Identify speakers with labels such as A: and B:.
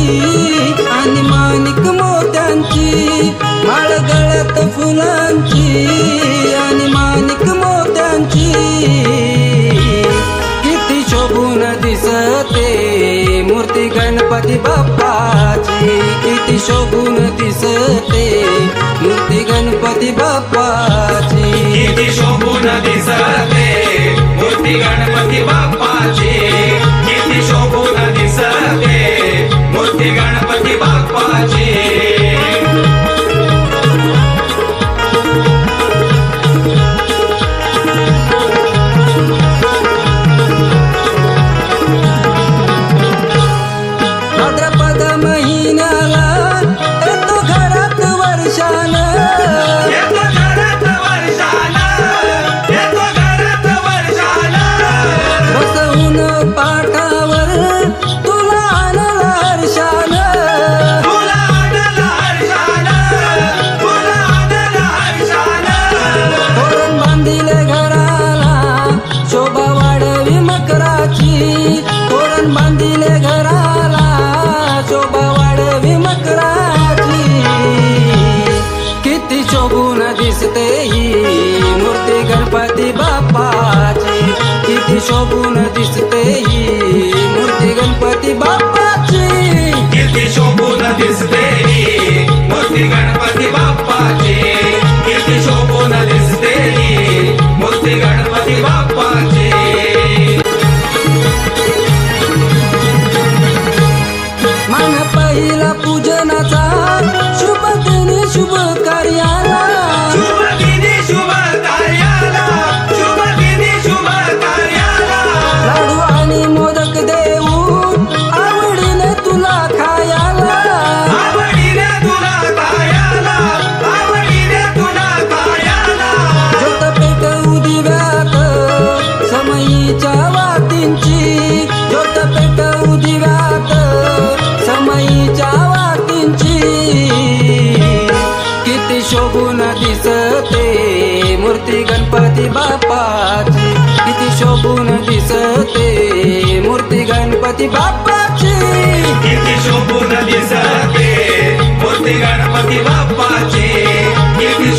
A: आणि माणिक मोत्यांची माळ गळ्यात फुलांची आणि माणिक मोत्यांची किती शोभून दिसते मूर्ती गणपती बाप्पाची किती शोभून दिसते मूर्ती गणपती बाप्पाची
B: किती शोभून दिसते मूर्ती गणपती बाप्पाची किती शोभून दिसते मूर्ती गणपती बाप्पाची
A: भाद्रपद महिन्याला येतो घरात वर्षानं
B: येतो घरात वर्षानं येतो घरात वर्षानं
A: बसवून पाठावर तुला आणला हर्षानं
B: तुला आणलं हर्षानं तुला आणलं हर्षानं
A: तोरण बांधिले घराला शोभा वाढवी मकराची तोरण बांधिले घराला शोभा वाढवी मकराची किती शोभून दिसते ही मूर्ती गणपती बाप्पाची किती शोभून दिसते ही मूर्ती गणपती बाप्पाची
B: किती शोभून दिसते ही मूर्ती गणपती बाप्पाची किती शोभून दिसते ही मूर्ती गणपती बाप्पाची
A: मान पहिला पूजनाचा शुभ दिनी शुभ कार्याला
B: शुभ दिनी शुभ कार्याला शुभ दिनी शुभ कार्याला
A: लाडू आणि मोदक देऊन आवडीने तुला खायाला
B: आवडीने तुला खायाला आवडीने तुला खायाला
A: ज्योत पेट उदिव्यात समयीच्या वातींची ज्योत पेट उदिव्यात समयीच्या वातींची किती शोभून दिसते मूर्ती गणपती बाप्पाची किती शोभून दिसते मूर्ती गणपती बाप्पाची
B: किती शोभून दिसते मूर्ती गणपती बाप्पाची किती